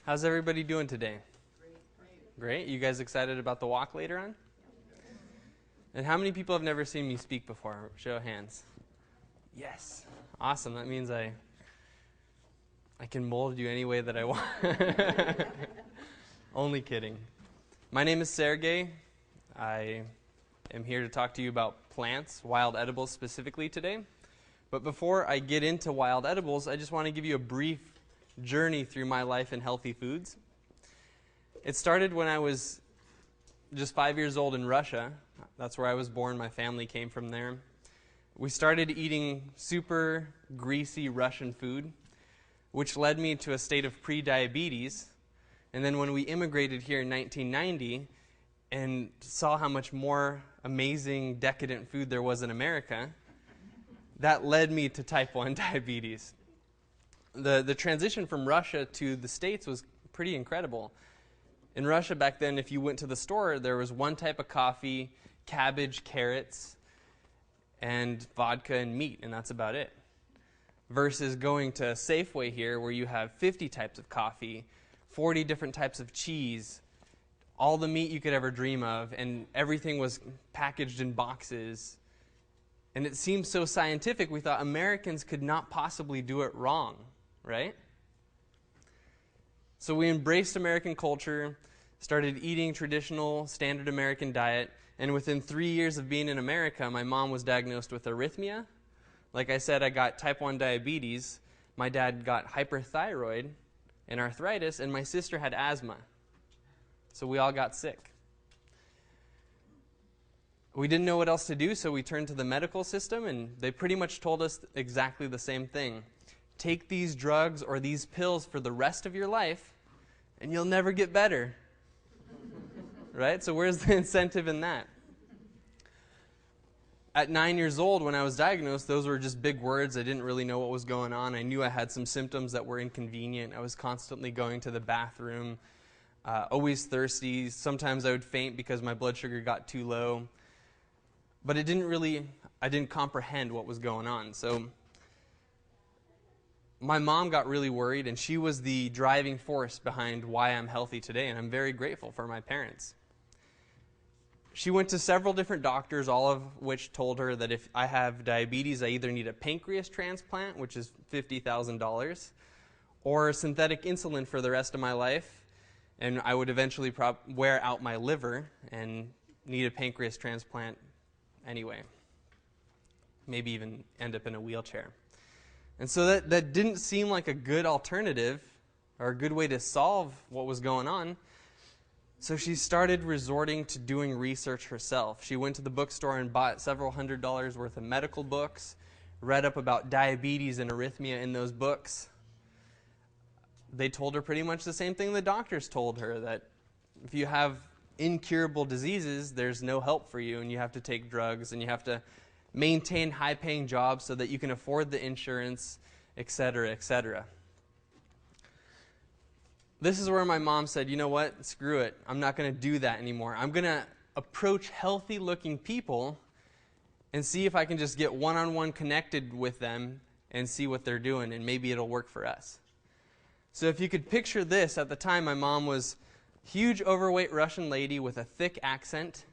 How's everybody doing today? Great. You guys excited about the walk later on? And how many people have never seen me speak before? Show of hands. Yes. Awesome. That means I can mold you any way that I want. Only kidding. My name is Sergei. I am here to talk to you about plants, wild edibles specifically today. But before I get into wild edibles, I just want to give you a brief journey through my life in healthy foods. It started when I was just 5 years old in Russia. That's where I was born. My family came from there. We started eating super greasy Russian food, which led me to a state of pre-diabetes. And then when we immigrated here in 1990 and saw how much more amazing, decadent food there was in America, that led me to type 1 diabetes. The transition from Russia to the States was pretty incredible. In Russia back then, if you went to the store, there was one type of coffee, cabbage, carrots, and vodka and meat, and that's about it. Versus going to Safeway here, where you have 50 types of coffee, 40 different types of cheese, all the meat you could ever dream of, and everything was packaged in boxes. And it seemed so scientific, we thought Americans could not possibly do it wrong, right? So we embraced American culture, started eating traditional, standard American diet, and within 3 years of being in America, my mom was diagnosed with arrhythmia. Like I said, I got type 1 diabetes. My dad got hyperthyroid and arthritis, and my sister had asthma. So we all got sick. We didn't know what else to do, so we turned to the medical system, and they pretty much told us exactly the same thing. Take these drugs or these pills for the rest of your life, and you'll never get better. Right? So where's the incentive in that? At 9 years old, when I was diagnosed, those were just big words. I didn't really know what was going on. I knew I had some symptoms that were inconvenient. I was constantly going to the bathroom, always thirsty. Sometimes I would faint because my blood sugar got too low. But I didn't comprehend what was going on. So my mom got really worried, and she was the driving force behind why I'm healthy today, and I'm very grateful for my parents. She went to several different doctors, all of which told her that if I have diabetes, I either need a pancreas transplant, which is $50,000, or synthetic insulin for the rest of my life, and I would eventually wear out my liver and need a pancreas transplant anyway. Maybe even end up in a wheelchair. And so that didn't seem like a good alternative or a good way to solve what was going on. So she started resorting to doing research herself. She went to the bookstore and bought several $100s worth of medical books, read up about diabetes and arrhythmia in those books. They told her pretty much the same thing the doctors told her, that if you have incurable diseases, there's no help for you, and you have to take drugs, and you have to maintain high-paying jobs so that you can afford the insurance, etc., etc. This is where my mom said, you know what, screw it. I'm not going to do that anymore. I'm going to approach healthy-looking people and see if I can just get one-on-one connected with them and see what they're doing, and maybe it'll work for us. So if you could picture this, at the time my mom was a huge, overweight Russian lady with a thick accent,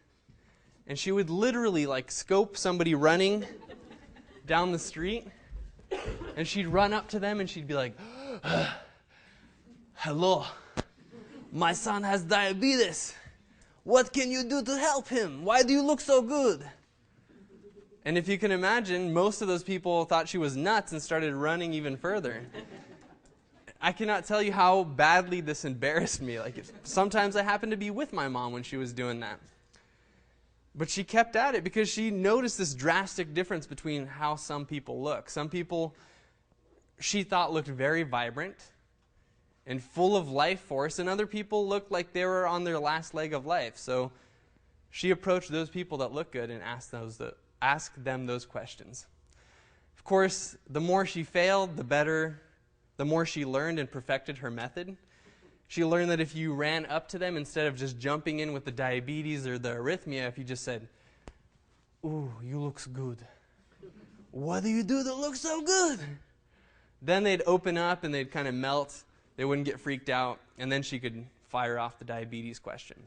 and she would literally scope somebody running down the street, and she'd run up to them and she'd be like, hello, my son has diabetes. What can you do to help him? Why do you look so good? And if you can imagine, most of those people thought she was nuts and started running even further. I cannot tell you how badly this embarrassed me. Sometimes I happened to be with my mom when she was doing that. But she kept at it because she noticed this drastic difference between how some people look. Some people she thought looked very vibrant and full of life force, and other people looked like they were on their last leg of life. So she approached those people that looked good and asked them those questions. Of course, the more she failed, the better, the more she learned and perfected her method. She learned that if you ran up to them, instead of just jumping in with the diabetes or the arrhythmia, if you just said, "Ooh, you looks good. What do you do that looks so good?" Then they'd open up and they'd kind of melt. they wouldn't get freaked out, and then she could fire off the diabetes question.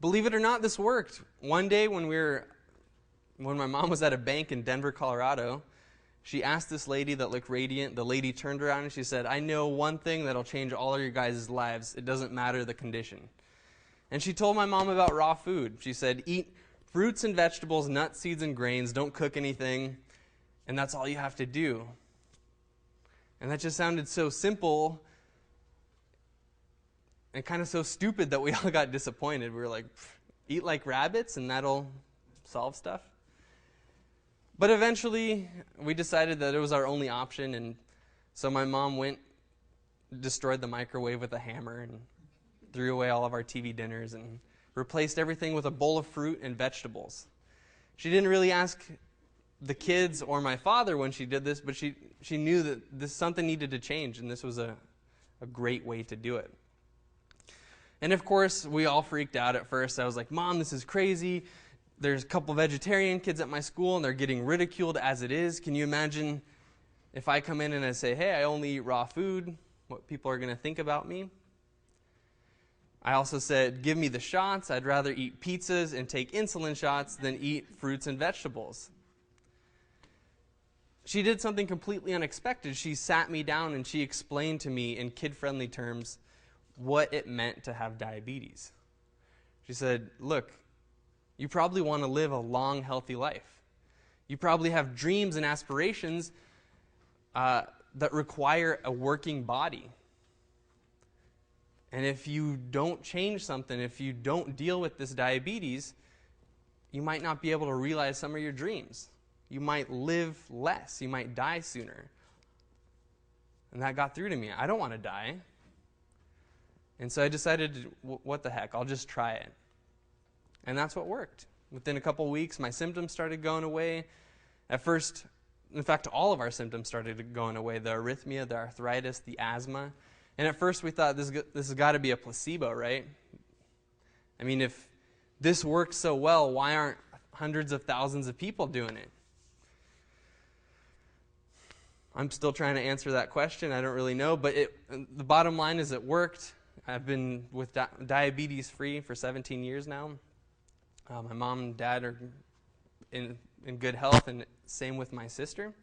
Believe it or not, this worked. One day when my mom was at a bank in Denver, Colorado, she asked this lady that looked radiant. The lady turned around and she said, "I know one thing that'll change all of your guys' lives. It doesn't matter the condition." And she told my mom about raw food. She said, "Eat fruits and vegetables, nuts, seeds, and grains. Don't cook anything. And that's all you have to do." And that just sounded so simple and kind of so stupid that we all got disappointed. We were like, eat like rabbits and that'll solve stuff. But eventually, we decided that it was our only option, and so my mom destroyed the microwave with a hammer and threw away all of our TV dinners and replaced everything with a bowl of fruit and vegetables. She didn't really ask the kids or my father when she did this, but she knew that something needed to change, and this was a great way to do it. And of course, we all freaked out at first. I was like, "Mom, this is crazy. There's a couple vegetarian kids at my school, and they're getting ridiculed as it is. Can you imagine if I come in and I say, 'Hey, I only eat raw food,' what people are going to think about me?" I also said, "Give me the shots. I'd rather eat pizzas and take insulin shots than eat fruits and vegetables." She did something completely unexpected. She sat me down and she explained to me in kid-friendly terms what it meant to have diabetes. She said, "Look, you probably want to live a long, healthy life. You probably have dreams and aspirations that require a working body. And if you don't change something, if you don't deal with this diabetes, you might not be able to realize some of your dreams. You might live less. You might die sooner." And that got through to me. I don't want to die. And so I decided, what the heck, I'll just try it. And that's what worked. Within a couple weeks, my symptoms started going away. At first, in fact, all of our symptoms started going away. The arrhythmia, the arthritis, the asthma. And at first we thought, this has got to be a placebo, right? I mean, if this works so well, why aren't hundreds of thousands of people doing it? I'm still trying to answer that question. I don't really know. But the bottom line is it worked. I've been with diabetes free for 17 years now. My mom and dad are in good health, and same with my sister.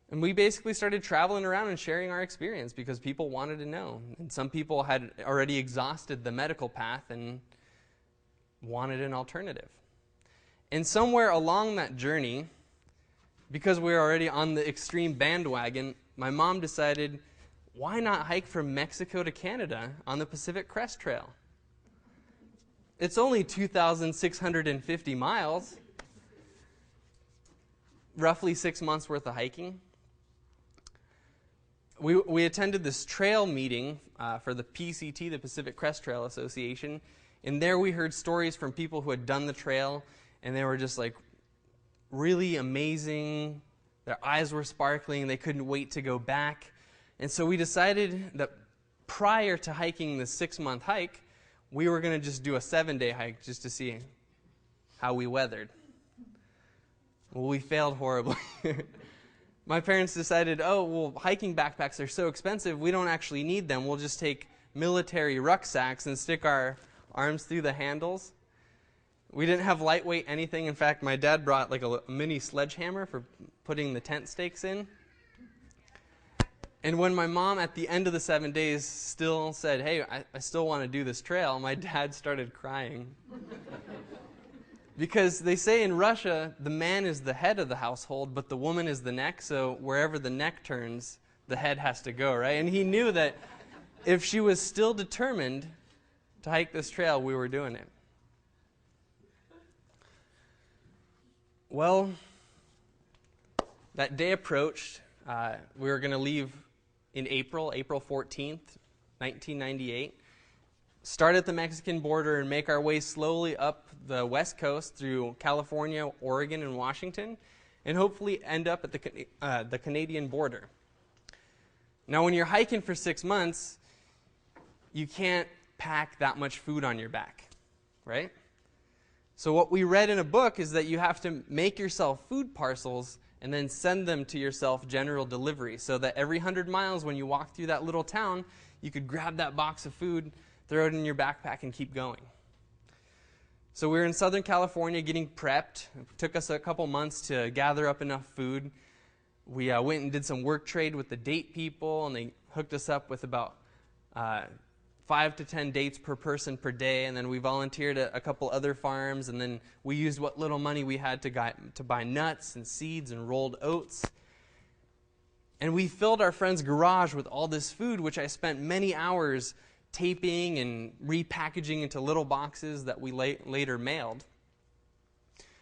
And we basically started traveling around and sharing our experience because people wanted to know. And some people had already exhausted the medical path and wanted an alternative. And somewhere along that journey, because we were already on the extreme bandwagon, my mom decided, why not hike from Mexico to Canada on the Pacific Crest Trail? It's only 2,650 miles, roughly 6 months worth of hiking. We attended this trail meeting for the PCT, the Pacific Crest Trail Association, and there we heard stories from people who had done the trail, and they were just like really amazing. Their eyes were sparkling. They couldn't wait to go back. And so we decided that prior to hiking the 6-month hike, we were going to just do a 7-day hike just to see how we weathered. Well, we failed horribly. My parents decided, hiking backpacks are so expensive, we don't actually need them. We'll just take military rucksacks and stick our arms through the handles. We didn't have lightweight anything. In fact, my dad brought like a mini sledgehammer for putting the tent stakes in. And when my mom, at the end of the 7 days, still said, "Hey, I still want to do this trail," my dad started crying. Because they say in Russia, the man is the head of the household, but the woman is the neck, so wherever the neck turns, the head has to go, right? And he knew that if she was still determined to hike this trail, we were doing it. Well, that day approached. We were going to leave in April 14th, 1998. Start at the Mexican border and make our way slowly up the west coast through California, Oregon, and Washington, and hopefully end up at the Canadian border. Now, when you're hiking for 6 months, you can't pack that much food on your back, right? So what we read in a book is that you have to make yourself food parcels and then send them to yourself general delivery, so that every 100 miles when you walk through that little town, you could grab that box of food, throw it in your backpack, and keep going. So we were in Southern California getting prepped. It took us a couple months to gather up enough food. We went and did some work trade with the date people, and they hooked us up with about 5 to 10 dates per person per day, and then we volunteered at a couple other farms, and then we used what little money we had to buy nuts and seeds and rolled oats. And we filled our friend's garage with all this food, which I spent many hours taping and repackaging into little boxes that we later mailed.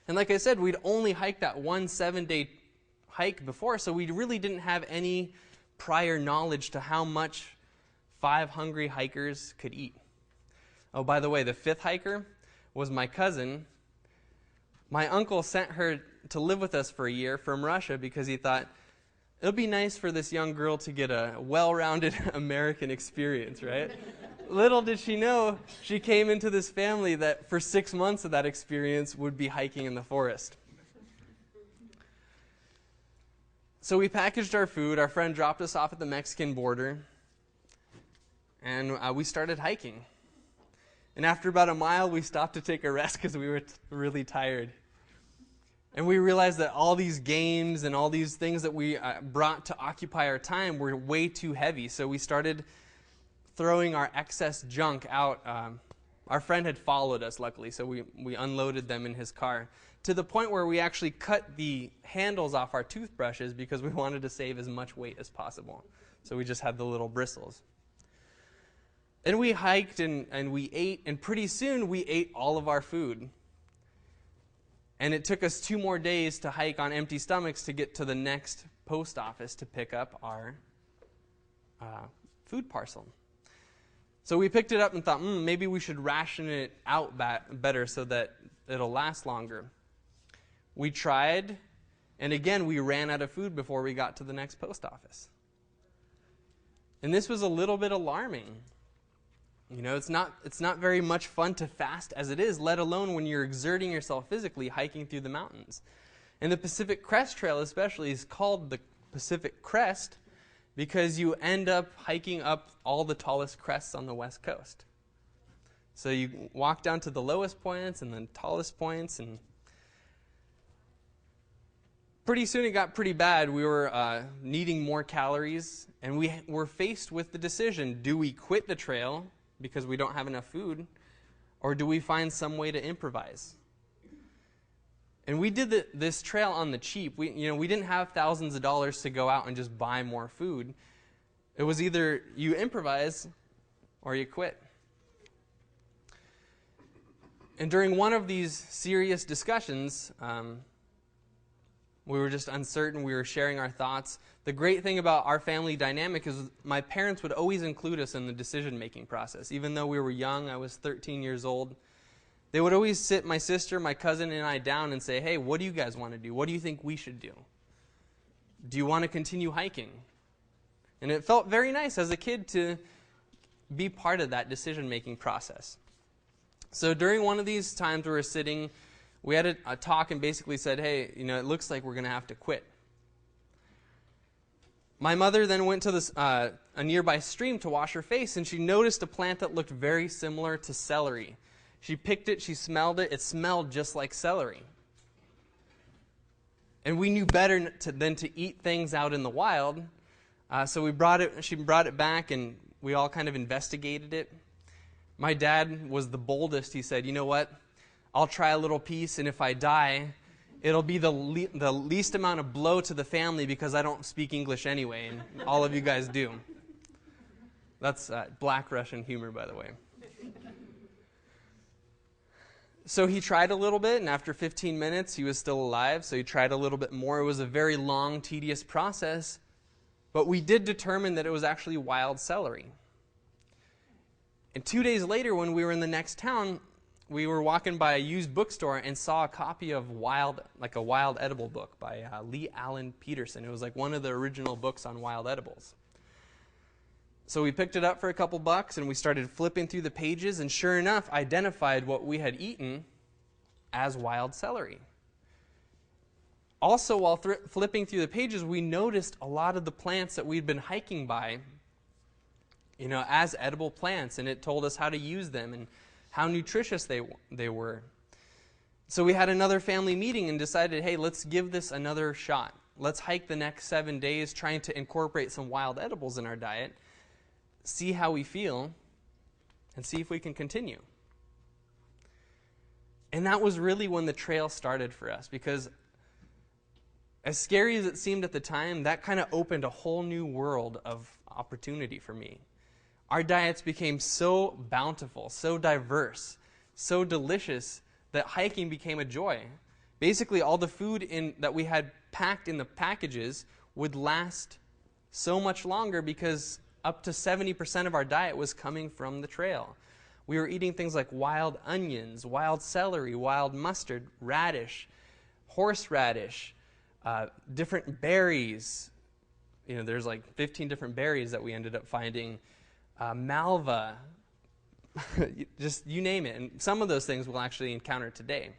And like I said, we'd only hiked that one 7-day hike before, so we really didn't have any prior knowledge to how much 5 hungry hikers could eat. Oh, by the way, the 5th hiker was my cousin. My uncle sent her to live with us for a year from Russia because he thought it would be nice for this young girl to get a well-rounded American experience, right? Little did she know, she came into this family that for 6 months of that experience would be hiking in the forest. So we packaged our food. Our friend dropped us off at the Mexican border, and we started hiking. And after about a mile, we stopped to take a rest because we were really tired. And we realized that all these games and all these things that we brought to occupy our time were way too heavy. So we started throwing our excess junk out. Our friend had followed us, luckily, so we unloaded them in his car, to the point where we actually cut the handles off our toothbrushes because we wanted to save as much weight as possible. So we just had the little bristles. And we hiked and we ate, and pretty soon we ate all of our food. And it took us 2 more days to hike on empty stomachs to get to the next post office to pick up our food parcel. So we picked it up and thought, maybe we should ration it out better so that it'll last longer. We tried, and again, we ran out of food before we got to the next post office. And this was a little bit alarming. You know, it's not very much fun to fast as it is, let alone when you're exerting yourself physically hiking through the mountains. And the Pacific Crest Trail especially is called the Pacific Crest because you end up hiking up all the tallest crests on the West Coast. So you walk down to the lowest points and the tallest points, and pretty soon it got pretty bad. We were needing more calories, and we were faced with the decision, do we quit the trail because we don't have enough food, or do we find some way to improvise? And we did this trail on the cheap. We didn't have thousands of dollars to go out and just buy more food. It was either you improvise or you quit. And during one of these serious discussions, we were just uncertain. We were sharing our thoughts. The great thing about our family dynamic is my parents would always include us in the decision-making process. Even though we were young, I was 13 years old, they would always sit my sister, my cousin, and I down and say, hey, what do you guys want to do? What do you think we should do? Do you want to continue hiking? And it felt very nice as a kid to be part of that decision-making process. So during one of these times we were sitting, we had a talk and basically said, hey, it looks like we're going to have to quit. My mother then went to a nearby stream to wash her face, and she noticed a plant that looked very similar to celery. She picked it, she smelled it, it smelled just like celery. And we knew better than to eat things out in the wild, so she brought it back, and we all kind of investigated it. My dad was the boldest. He said, you know what, I'll try a little piece, and if I die, it'll be the least amount of blow to the family because I don't speak English anyway, and all of you guys do. That's Black Russian humor, by the way. So he tried a little bit, and after 15 minutes, he was still alive, so he tried a little bit more. It was a very long, tedious process, but we did determine that it was actually wild celery. And 2 days later, when we were in the next town, we were walking by a used bookstore and saw a copy of a wild edible book by Lee Allen Peterson. It was like one of the original books on wild edibles. So we picked it up for a couple bucks, and we started flipping through the pages, and sure enough, identified what we had eaten as wild celery. Also, while flipping through the pages, we noticed a lot of the plants that we'd been hiking by, as edible plants, and it told us how to use them and how nutritious they were. So we had another family meeting and decided, hey, let's give this another shot. Let's hike the next 7 days trying to incorporate some wild edibles in our diet, see how we feel, and see if we can continue. And that was really when the trail started for us, because as scary as it seemed at the time, that kind of opened a whole new world of opportunity for me. Our diets became so bountiful, so diverse, so delicious, that hiking became a joy. Basically, all the food that we had packed in the packages would last so much longer because up to 70% of our diet was coming from the trail. We were eating things like wild onions, wild celery, wild mustard, radish, horseradish, different berries. There's like 15 different berries that we ended up finding. Malva, just you name it. And some of those things we'll actually encounter today.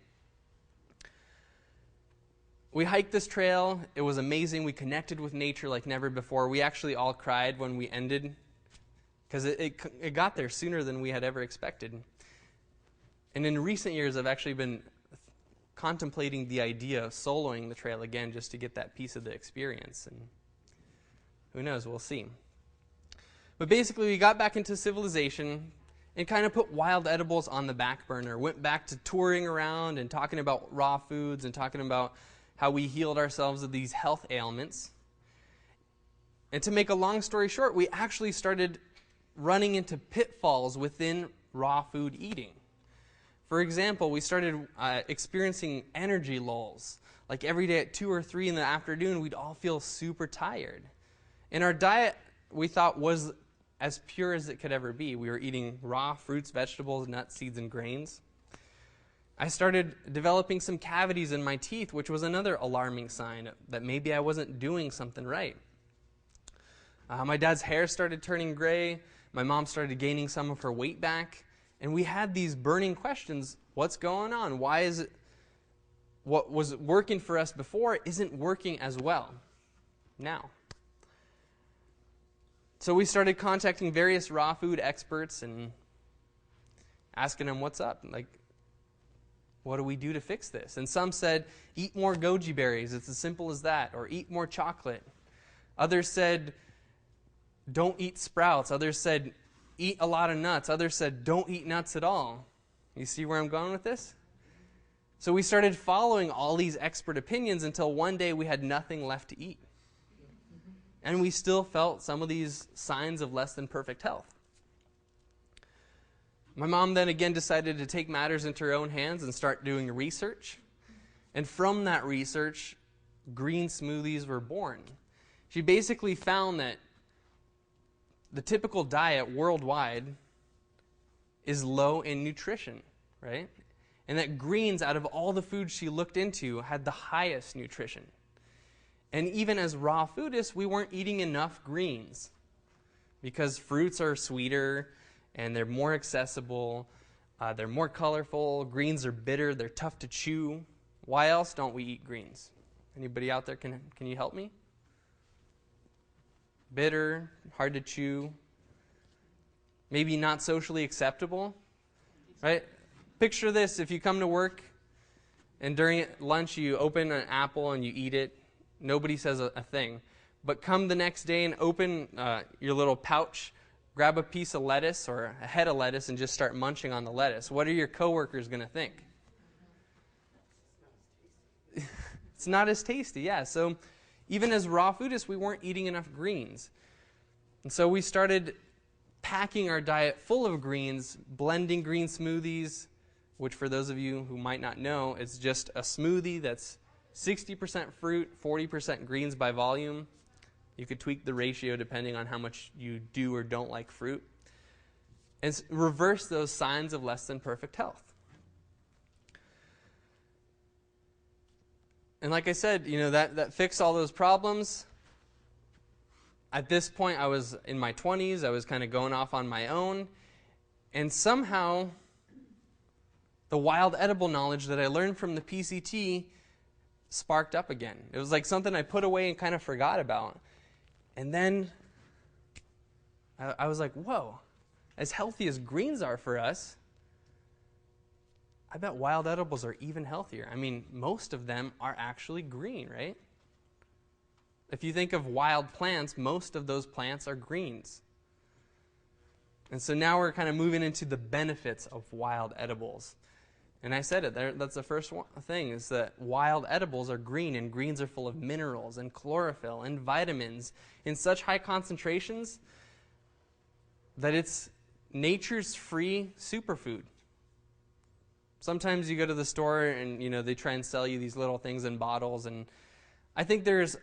We hiked this trail. It was amazing. We connected with nature like never before. We actually all cried when we ended because it got there sooner than we had ever expected. And in recent years, I've actually been contemplating the idea of soloing the trail again just to get that piece of the experience. And who knows, we'll see. But basically, we got back into civilization and kind of put wild edibles on the back burner. Went back to touring around and talking about raw foods and talking about how we healed ourselves of these health ailments. And to make a long story short, we actually started running into pitfalls within raw food eating. For example, we started experiencing energy lulls. Like every day at 2 or 3 in the afternoon, we'd all feel super tired. And our diet, we thought, was as pure as it could ever be. We were eating raw fruits, vegetables, nuts, seeds, and grains. I started developing some cavities in my teeth, which was another alarming sign that maybe I wasn't doing something right. My dad's hair started turning gray. My mom started gaining some of her weight back. And we had these burning questions. What's going on? Why is it what was working for us before isn't working as well now? So we started contacting various raw food experts and asking them what's up. Like, what do we do to fix this? And some said, eat more goji berries. It's as simple as that. Or eat more chocolate. Others said, don't eat sprouts. Others said, eat a lot of nuts. Others said, don't eat nuts at all. You see where I'm going with this? So we started following all these expert opinions until one day we had nothing left to eat. And we still felt some of these signs of less than perfect health. My mom then again decided to take matters into her own hands and start doing research. And from that research, green smoothies were born. She basically found that the typical diet worldwide is low in nutrition, right? And that greens, out of all the foods she looked into, had the highest nutrition. And even as raw foodists, we weren't eating enough greens because fruits are sweeter and they're more accessible, they're more colorful, greens are bitter, they're tough to chew. Why else don't we eat greens? Anybody out there, can you help me? Bitter, hard to chew, maybe not socially acceptable, right? Picture this: if you come to work and during lunch you open an apple and you eat it, nobody says a thing. But come the next day and open your little pouch, grab a piece of lettuce or a head of lettuce and just start munching on the lettuce. What are your coworkers going to think? It's not as tasty, yeah. So even as raw foodists, we weren't eating enough greens. And so we started packing our diet full of greens, blending green smoothies, which for those of you who might not know, is just a smoothie that's 60% fruit, 40% greens by volume. You could tweak the ratio depending on how much you do or don't like fruit. And reverse those signs of less than perfect health. And like I said, that fixed all those problems. At this point, I was in my 20s. I was kind of going off on my own. And somehow, the wild edible knowledge that I learned from the PCT sparked up again. It was like something I put away and kind of forgot about. And then I was like, whoa, as healthy as greens are for us, I bet wild edibles are even healthier. I mean, most of them are actually green, right? If you think of wild plants, most of those plants are greens. And so now we're kind of moving into the benefits of wild edibles. And I said it there, that's the first thing, is that wild edibles are green, and greens are full of minerals and chlorophyll and vitamins in such high concentrations that it's nature's free superfood. Sometimes you go to the store and, they try and sell you these little things in bottles, and I think there's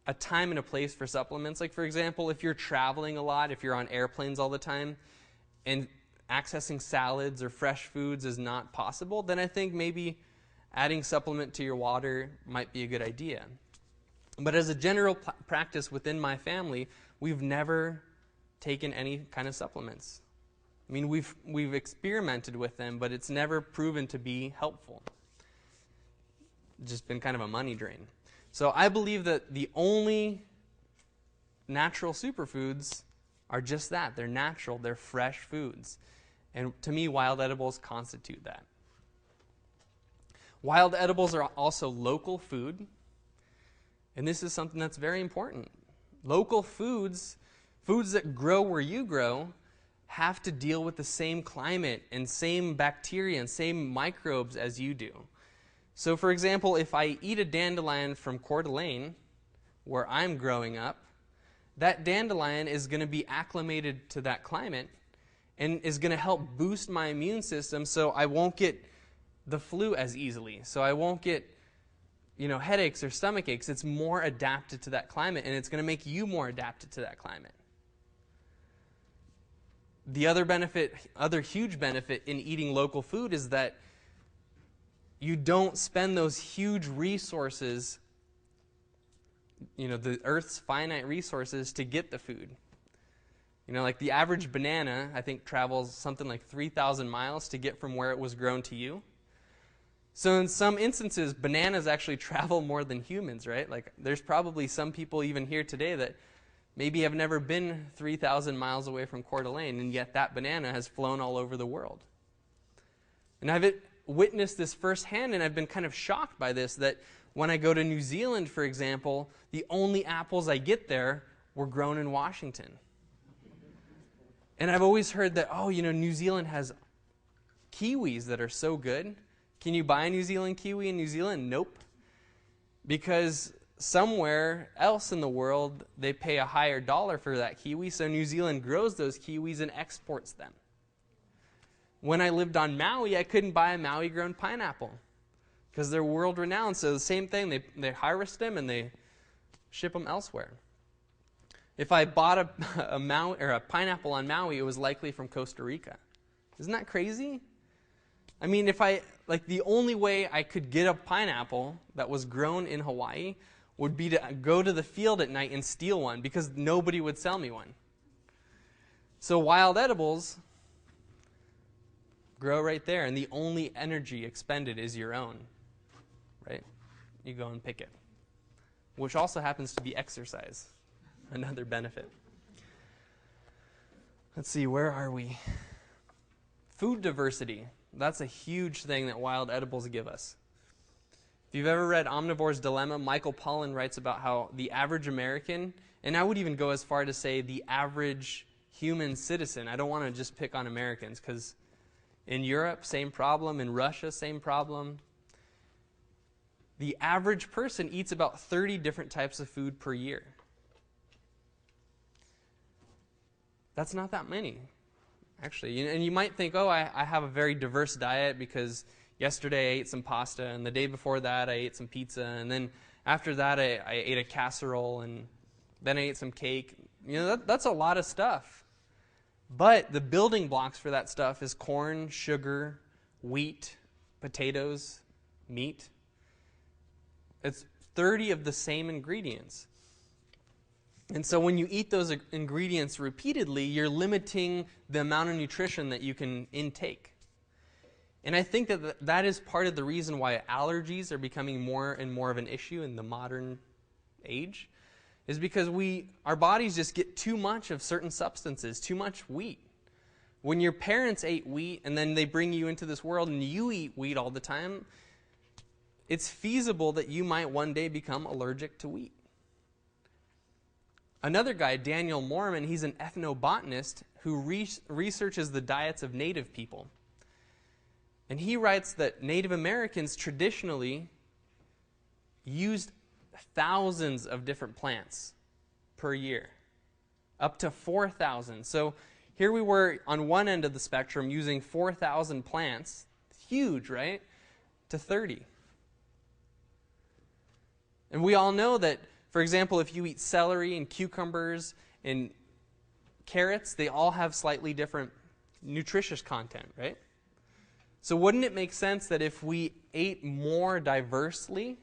a time and a place for supplements. Like, for example, if you're traveling a lot, if you're on airplanes all the time, and accessing salads or fresh foods is not possible, then I think maybe adding supplement to your water might be a good idea. But as a general practice within my family, we've never taken any kind of supplements. I mean, we've experimented with them, but it's never proven to be helpful. It's just been kind of a money drain. So I believe that the only natural superfoods are just that. They're natural. They're fresh foods. And to me, wild edibles constitute that. Wild edibles are also local food. And this is something that's very important. Local foods that grow where you grow, have to deal with the same climate and same bacteria and same microbes as you do. So, for example, if I eat a dandelion from Coeur d'Alene, where I'm growing up, that dandelion is going to be acclimated to that climate and is going to help boost my immune system so I won't get the flu as easily. So I won't get, headaches or stomach aches. It's more adapted to that climate, and it's going to make you more adapted to that climate. The other huge benefit in eating local food is that you don't spend those huge resources, the earth's finite resources to get the food. Like the average banana, I think, travels something like 3,000 miles to get from where it was grown to you. So in some instances, bananas actually travel more than humans, right? Like there's probably some people even here today that maybe have never been 3,000 miles away from Coeur d'Alene, and yet that banana has flown all over the world. And I've witnessed this firsthand, and I've been kind of shocked by this, that when I go to New Zealand, for example, the only apples I get there were grown in Washington. And I've always heard that, New Zealand has kiwis that are so good. Can you buy a New Zealand kiwi in New Zealand? Nope. Because somewhere else in the world, they pay a higher dollar for that kiwi, so New Zealand grows those kiwis and exports them. When I lived on Maui, I couldn't buy a Maui-grown pineapple because they're world-renowned. So the same thing, they harvest them and they ship them elsewhere. If I bought a pineapple on Maui, it was likely from Costa Rica. Isn't that crazy? I mean, the only way I could get a pineapple that was grown in Hawaii would be to go to the field at night and steal one because nobody would sell me one. So wild edibles grow right there, and the only energy expended is your own, right? You go and pick it, which also happens to be exercise, another benefit. Let's see, where are we? Food diversity. That's a huge thing that wild edibles give us. If you've ever read Omnivore's Dilemma, Michael Pollan writes about how the average American, and I would even go as far to say the average human citizen, I don't want to just pick on Americans, because in Europe, same problem. In Russia, same problem. The average person eats about 30 different types of food per year. That's not that many, actually. And you might think, I have a very diverse diet because yesterday I ate some pasta, and the day before that I ate some pizza, and then after that I ate a casserole, and then I ate some cake. That's a lot of stuff. But the building blocks for that stuff is corn, sugar, wheat, potatoes, meat. It's 30 of the same ingredients. And so when you eat those ingredients repeatedly, you're limiting the amount of nutrition that you can intake. And I think that is part of the reason why allergies are becoming more and more of an issue in the modern age, is because our bodies just get too much of certain substances, too much wheat. When your parents ate wheat and then they bring you into this world and you eat wheat all the time, it's feasible that you might one day become allergic to wheat. Another guy, Daniel Moorman, he's an ethnobotanist who researches the diets of native people. And he writes that Native Americans traditionally used thousands of different plants per year, up to 4,000. So here we were on one end of the spectrum using 4,000 plants, huge, right, to 30. And we all know that, for example, if you eat celery and cucumbers and carrots, they all have slightly different nutritious content, right? So wouldn't it make sense that if we ate more diversely,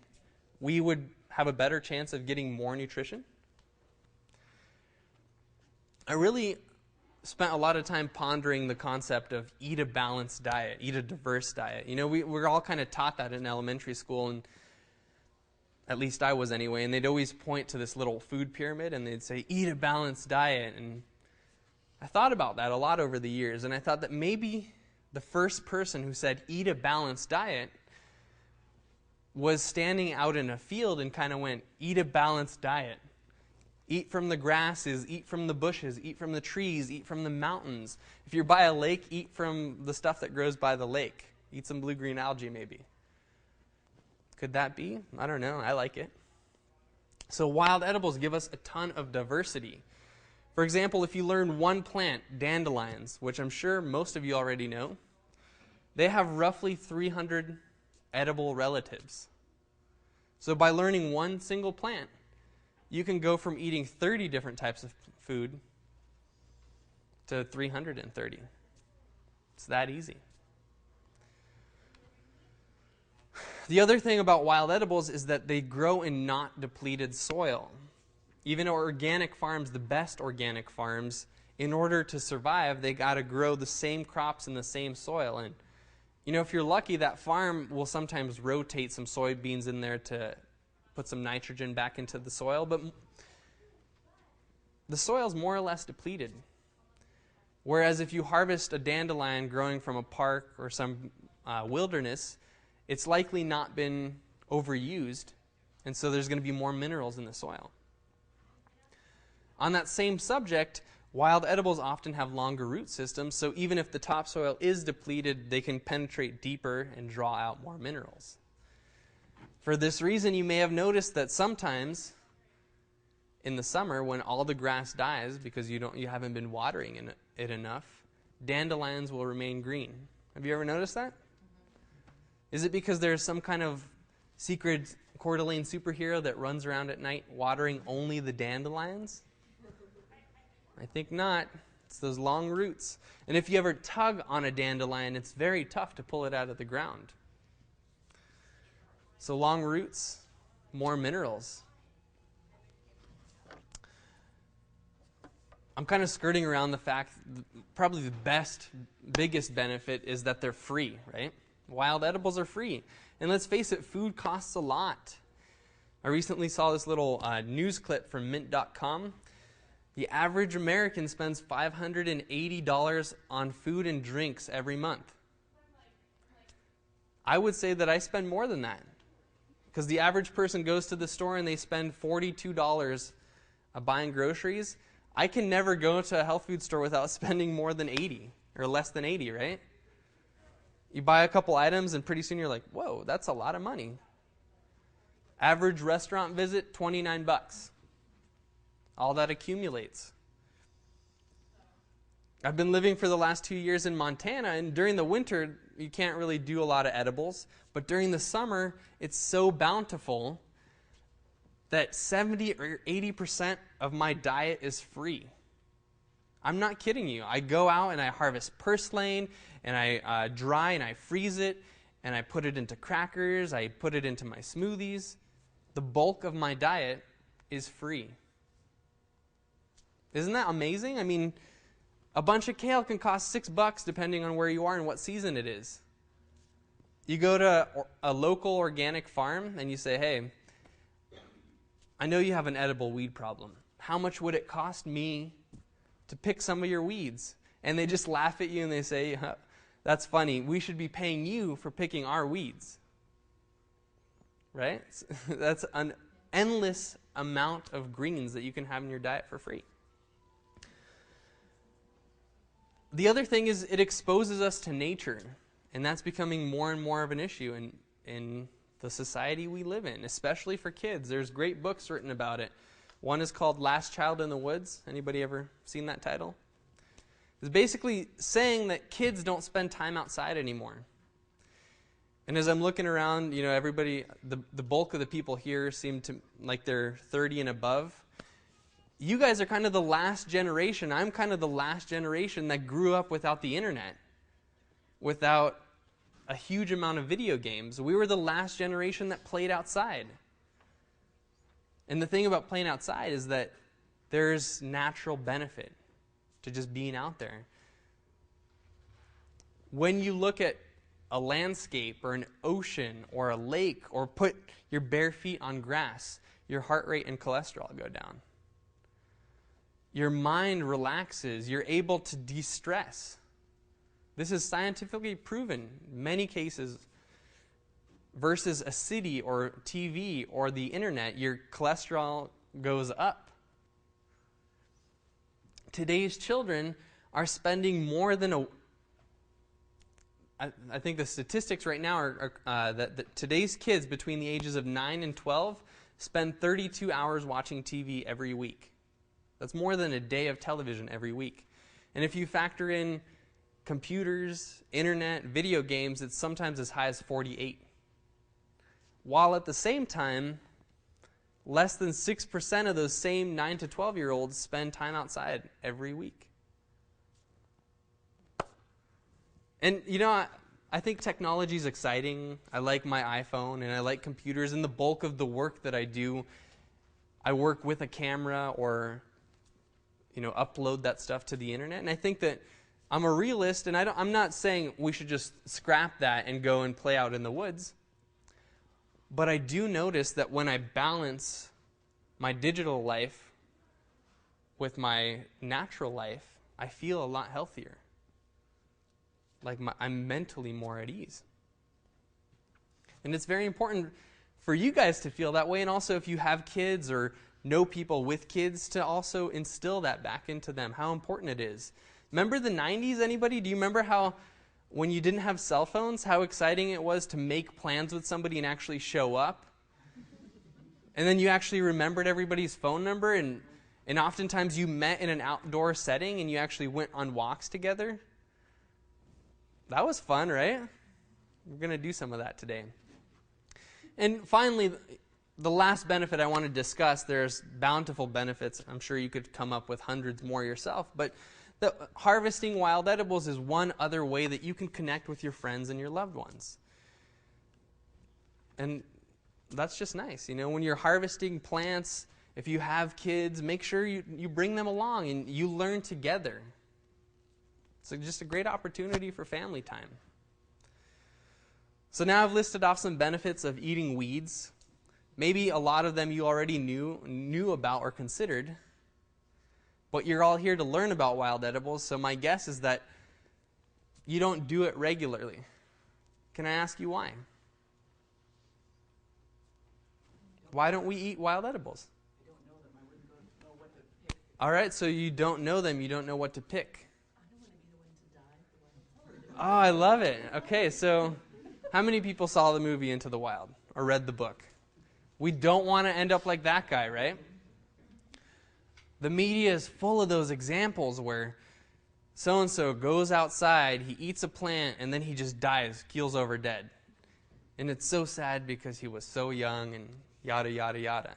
we would have a better chance of getting more nutrition? I really spent a lot of time pondering the concept of eat a balanced diet, eat a diverse diet. You know, we're all kind of taught that in elementary school, and at least I was anyway, and they'd always point to this little food pyramid and they'd say, eat a balanced diet. And I thought about that a lot over the years, and I thought that maybe the first person who said, eat a balanced diet, was standing out in a field and kind of went, eat a balanced diet. Eat from the grasses, eat from the bushes, eat from the trees, eat from the mountains. If you're by a lake, eat from the stuff that grows by the lake. Eat some blue-green algae maybe. Could that be? I don't know. I like it. So wild edibles give us a ton of diversity. For example, if you learn one plant, dandelions, which I'm sure most of you already know, they have roughly 300 edible relatives. So by learning one single plant, you can go from eating 30 different types of food to 330. It's that easy. The other thing about wild edibles is that they grow in not depleted soil. Even organic farms, the best organic farms, in order to survive, they got to grow the same crops in the same soil. And you know, if you're lucky, that farm will sometimes rotate some soybeans in there to put some nitrogen back into the soil, but the soil's more or less depleted. Whereas if you harvest a dandelion growing from a park or some wilderness, it's likely not been overused, and so there's going to be more minerals in the soil. On that same subject, wild edibles often have longer root systems, so even if the topsoil is depleted, they can penetrate deeper and draw out more minerals. For this reason, you may have noticed that sometimes in the summer, when all the grass dies because you haven't been watering it enough, dandelions will remain green. Have you ever noticed that? Is it because there's some kind of secret Coeur d'Alene superhero that runs around at night watering only the dandelions? I think not. It's those long roots. And if you ever tug on a dandelion, it's very tough to pull it out of the ground. So long roots, more minerals. I'm kind of skirting around the fact, probably the biggest benefit is that they're free, right? Wild edibles are free. And let's face it, food costs a lot. I recently saw this little news clip from Mint.com. The average American spends $580 on food and drinks every month. I would say that I spend more than that. Because the average person goes to the store and they spend $42 buying groceries. I can never go to a health food store without spending more than $80 or less than $80, right? You buy a couple items and pretty soon you're like, whoa, that's a lot of money. Average restaurant visit, $29. All that accumulates. I've been living for the last 2 years in Montana, and during the winter, you can't really do a lot of edibles. But during the summer, it's so bountiful that 70 or 80% of my diet is free. I'm not kidding you. I go out and I harvest purslane, and I dry and I freeze it, and I put it into crackers, I put it into my smoothies. The bulk of my diet is free. Isn't that amazing? I mean, a bunch of kale can cost $6 depending on where you are and what season it is. You go to a local organic farm and you say, hey, I know you have an edible weed problem. How much would it cost me to pick some of your weeds? And they just laugh at you and they say, that's funny. We should be paying you for picking our weeds. Right? That's an endless amount of greens that you can have in your diet for free. The other thing is it exposes us to nature, and that's becoming more and more of an issue in the society we live in, especially for kids. There's great books written about it. One is called Last Child in the Woods. Anybody ever seen that title? It's basically saying that kids don't spend time outside anymore. And as I'm looking around, everybody, the bulk of the people here seem to like they're 30 and above. You guys are kind of the last generation. I'm kind of the last generation that grew up without the internet, without a huge amount of video games. We were the last generation that played outside. And the thing about playing outside is that there's natural benefit to just being out there. When you look at a landscape or an ocean or a lake or put your bare feet on grass, your heart rate and cholesterol go down. Your mind relaxes. You're able to de-stress. This is scientifically proven in many cases. Versus a city or TV or the internet, your cholesterol goes up. Today's children are spending more than I think the statistics right now are that today's kids between the ages of 9 and 12 spend 32 hours watching TV every week. That's more than a day of television every week. And if you factor in computers, internet, video games, it's sometimes as high as 48. While at the same time, less than 6% of those same 9 to 12-year-olds spend time outside every week. And, I think technology is exciting. I like my iPhone and I like computers. And the bulk of the work that I do, I work with a camera or, upload that stuff to the internet. And I think that I'm a realist, and I'm not saying we should just scrap that and go and play out in the woods. But I do notice that when I balance my digital life with my natural life, I feel a lot healthier. I'm mentally more at ease. And it's very important for you guys to feel that way, and also if you have kids or know people with kids, to also instill that back into them, how important it is. Remember the 90s, anybody? Do you remember how when you didn't have cell phones, how exciting it was to make plans with somebody and actually show up? And then you actually remembered everybody's phone number, and oftentimes you met in an outdoor setting and you actually went on walks together. That was fun, right? We're going to do some of that today. And finally, the last benefit I want to discuss, there's bountiful benefits. I'm sure you could come up with hundreds more yourself, but harvesting wild edibles is one other way that you can connect with your friends and your loved ones. And that's just nice. When you're harvesting plants, if you have kids, make sure you bring them along and you learn together. It's just a great opportunity for family time. So now I've listed off some benefits of eating weeds. Maybe a lot of them you already knew about or considered. But you're all here to learn about wild edibles, so my guess is that you don't do it regularly. Can I ask you why? Why don't we eat wild edibles? I don't know them. I wouldn't know what to pick. All right, so you don't know them. You don't know what to pick. I don't want to be the one to die. Oh, I love it. Okay, so how many people saw the movie Into the Wild or read the book? We don't want to end up like that guy, right? The media is full of those examples where so-and-so goes outside, he eats a plant, and then he just dies, keels over dead. And it's so sad because he was so young and yada, yada, yada.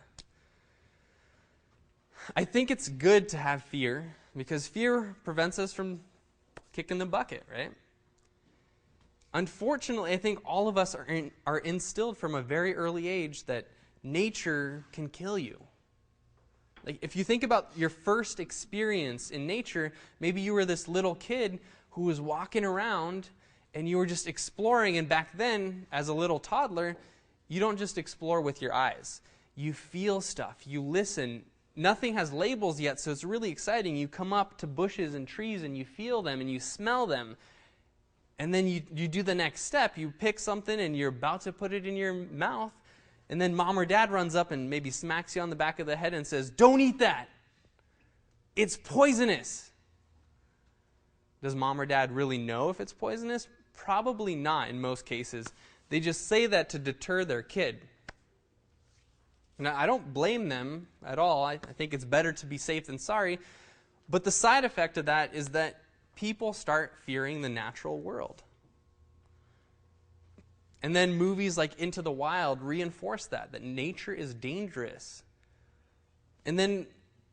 I think it's good to have fear because fear prevents us from kicking the bucket, right? Unfortunately, I think all of us are instilled from a very early age that nature can kill you. Like if you think about your first experience in nature, maybe you were this little kid who was walking around and you were just exploring. And back then, as a little toddler, you don't just explore with your eyes. You feel stuff. You listen. Nothing has labels yet, so it's really exciting. You come up to bushes and trees, and you feel them, and you smell them. And then you do the next step. You pick something, and you're about to put it in your mouth. And then mom or dad runs up and maybe smacks you on the back of the head and says, "Don't eat that. It's poisonous." Does mom or dad really know if it's poisonous? Probably not in most cases. They just say that to deter their kid. Now, I don't blame them at all. I think it's better to be safe than sorry. But the side effect of that is that people start fearing the natural world. And then movies like Into the Wild reinforce that nature is dangerous. And then,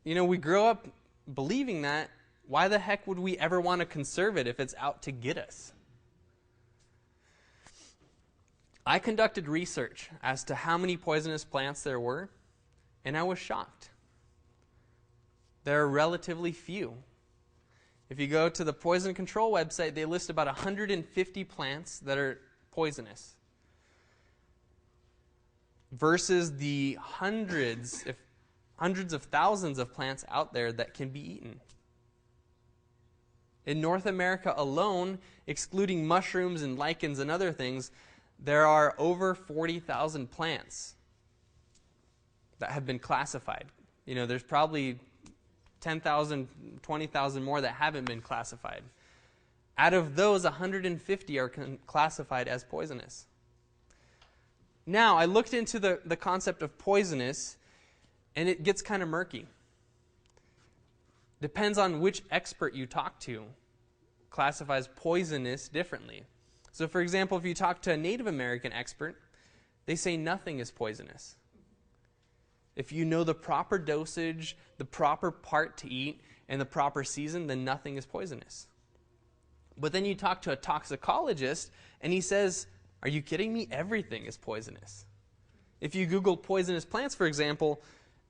we grow up believing that. Why the heck would we ever want to conserve it if it's out to get us? I conducted research as to how many poisonous plants there were, and I was shocked. There are relatively few. If you go to the poison control website, they list about 150 plants that are poisonous versus the hundreds of thousands of plants out there that can be eaten. In North America alone, excluding mushrooms and lichens and other things, there are over 40,000 plants that have been classified. There's probably 10,000, 20,000 more that haven't been classified. Out of those, 150 are classified as poisonous. Now, I looked into the concept of poisonous, and it gets kind of murky. Depends on which expert you talk to, classifies poisonous differently. So, for example, if you talk to a Native American expert, they say nothing is poisonous. If you know the proper dosage, the proper part to eat, and the proper season, then nothing is poisonous. But then you talk to a toxicologist, and he says, "Are you kidding me? Everything is poisonous." If you Google poisonous plants, for example,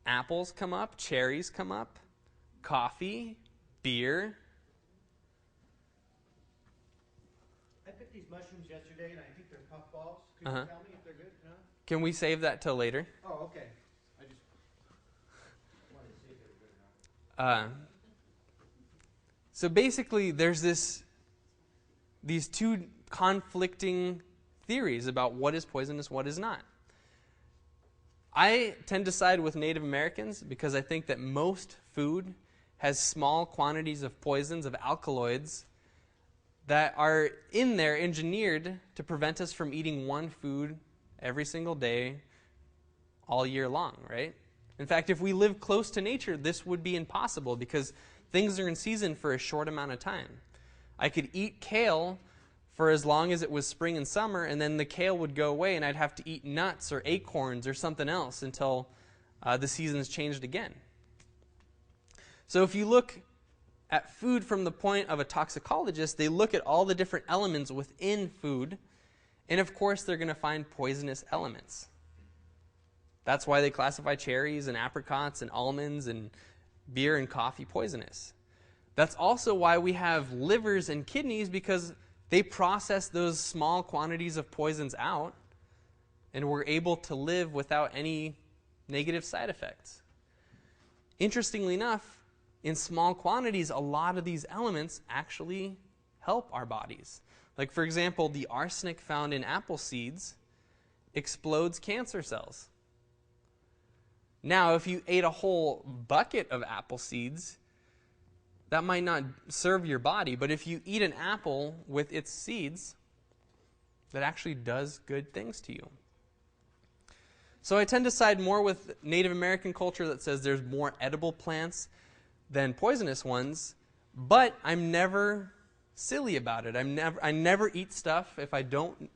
apples come up, cherries come up, coffee, beer. I picked these mushrooms yesterday, and I think they're puffballs. Could you tell me if they're good? No? Can we save that till later? Oh, okay. I just wanted to see if they were good or not. So basically, there's these two conflicting theories about what is poisonous, what is not. I tend to side with Native Americans because I think that most food has small quantities of poisons, of alkaloids, that are in there engineered to prevent us from eating one food every single day, all year long, right? In fact, if we live close to nature, this would be impossible because things are in season for a short amount of time. I could eat kale for as long as it was spring and summer, and then the kale would go away, and I'd have to eat nuts or acorns or something else until the seasons changed again. So if you look at food from the point of a toxicologist, they look at all the different elements within food, and of course they're going to find poisonous elements. That's why they classify cherries and apricots and almonds and beer and coffee poisonous. That's also why we have livers and kidneys, because they process those small quantities of poisons out, and we're able to live without any negative side effects. Interestingly enough, in small quantities, a lot of these elements actually help our bodies. Like, for example, the arsenic found in apple seeds explodes cancer cells. Now, if you ate a whole bucket of apple seeds, that might not serve your body, but if you eat an apple with its seeds, that actually does good things to you. So I tend to side more with Native American culture that says there's more edible plants than poisonous ones, but I'm never silly about it. I never eat stuff if I don't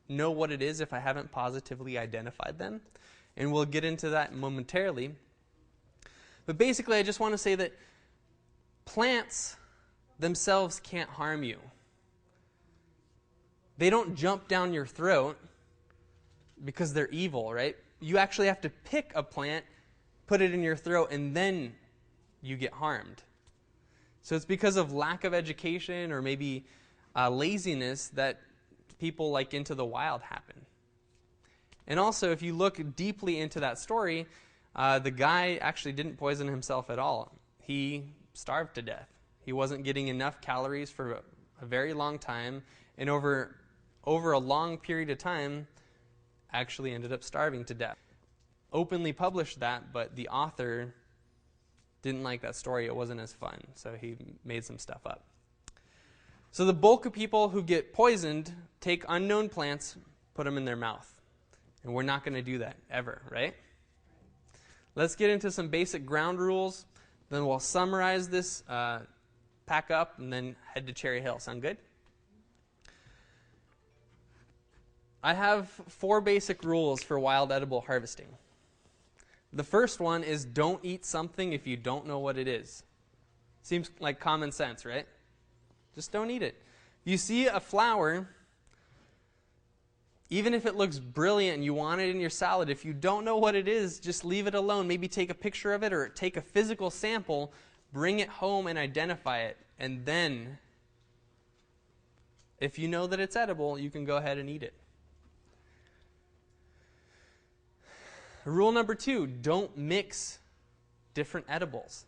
know what it is, if I haven't positively identified them. And we'll get into that momentarily. But basically, I just want to say that plants themselves can't harm you. They don't jump down your throat because they're evil, right? You actually have to pick a plant, put it in your throat, and then you get harmed. So it's because of lack of education or maybe laziness that people like Into the Wild happen. And also, if you look deeply into that story, the guy actually didn't poison himself at all. He starved to death. He wasn't getting enough calories for a very long time, and over a long period of time, actually ended up starving to death. Openly published that, but the author didn't like that story. It wasn't as fun, so he made some stuff up. So the bulk of people who get poisoned take unknown plants, put them in their mouth. And we're not going to do that ever, right? Let's get into some basic ground rules. Then we'll summarize this, pack up, and then head to Cherry Hill. Sound good? I have 4 basic rules for wild edible harvesting. The first one is don't eat something if you don't know what it is. Seems like common sense, right? Just don't eat it. You see a flower, even if it looks brilliant and you want it in your salad, if you don't know what it is, just leave it alone. Maybe take a picture of it or take a physical sample, bring it home and identify it. And then, if you know that it's edible, you can go ahead and eat it. Rule number 2, don't mix different edibles.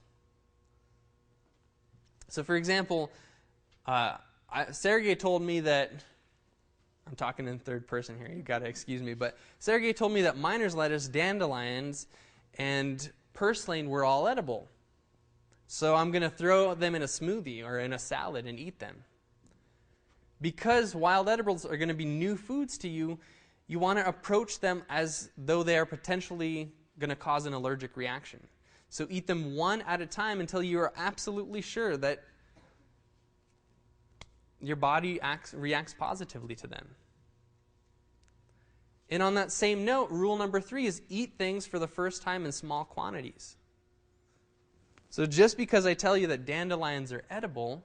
So for example, Sergei told me that, I'm talking in third person here, you got to excuse me, but Sergei told me that miner's lettuce, dandelions, and purslane were all edible. So I'm going to throw them in a smoothie or in a salad and eat them. Because wild edibles are going to be new foods to you, you want to approach them as though they are potentially going to cause an allergic reaction. So eat them one at a time until you are absolutely sure that your body reacts positively to them. And on that same note, rule number 3 is eat things for the first time in small quantities. So just because I tell you that dandelions are edible,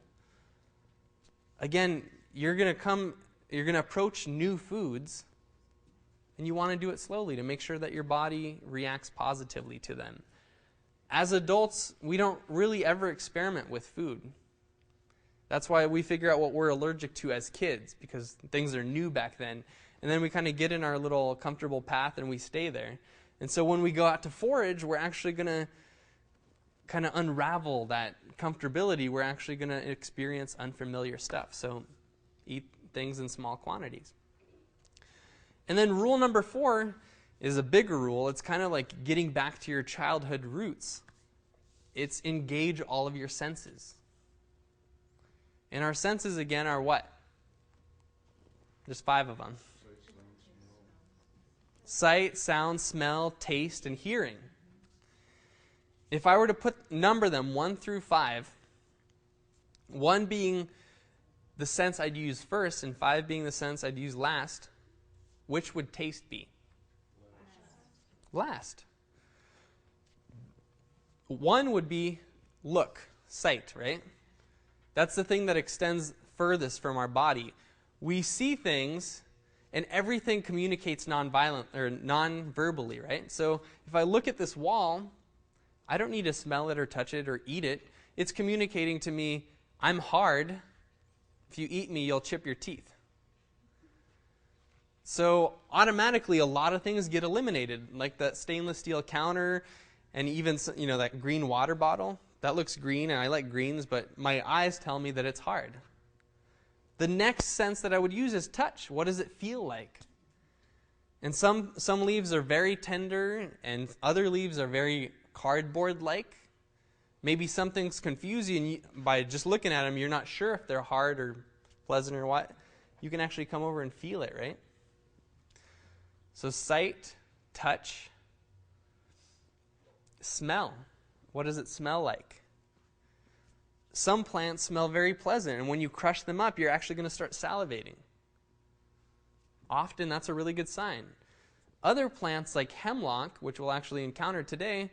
again, you're going to approach new foods, and you want to do it slowly to make sure that your body reacts positively to them. As adults, we don't really ever experiment with food. That's why we figure out what we're allergic to as kids, because things are new back then. And then we kind of get in our little comfortable path and we stay there. And so when we go out to forage, we're actually going to kind of unravel that comfortability. We're actually going to experience unfamiliar stuff. So eat things in small quantities. And then rule number 4 is a bigger rule. It's kind of like getting back to your childhood roots. It's engage all of your senses. And our senses, again, are what? There's 5 of them. Sight, sound, smell, taste, and hearing. If I were to number them 1 through 5, 1 being the sense I'd use first and 5 being the sense I'd use last, which would taste be? Last. 1 would be look, sight, right? That's the thing that extends furthest from our body. We see things, and everything communicates non-verbally, right? So if I look at this wall, I don't need to smell it or touch it or eat it. It's communicating to me, I'm hard. If you eat me, you'll chip your teeth. So automatically, a lot of things get eliminated, like that stainless steel counter, and even that green water bottle. That looks green, and I like greens, but my eyes tell me that it's hard. The next sense that I would use is touch. What does it feel like? And some leaves are very tender, and other leaves are very cardboard-like. Maybe something's confusing you, by just looking at them, you're not sure if they're hard or pleasant or what. You can actually come over and feel it, right? So sight, touch, smell. What does it smell like? Some plants smell very pleasant, and when you crush them up, you're actually going to start salivating. Often that's a really good sign. Other plants like hemlock, which we'll actually encounter today,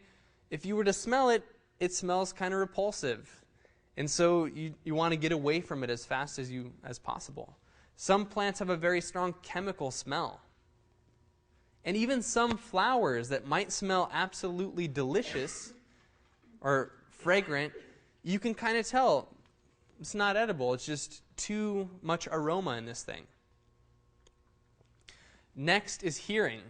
if you were to smell it, it smells kind of repulsive. And so you want to get away from it as fast as possible. Some plants have a very strong chemical smell. And even some flowers that might smell absolutely delicious or fragrant, you can kind of tell it's not edible. It's just too much aroma in this thing. Next is hearing.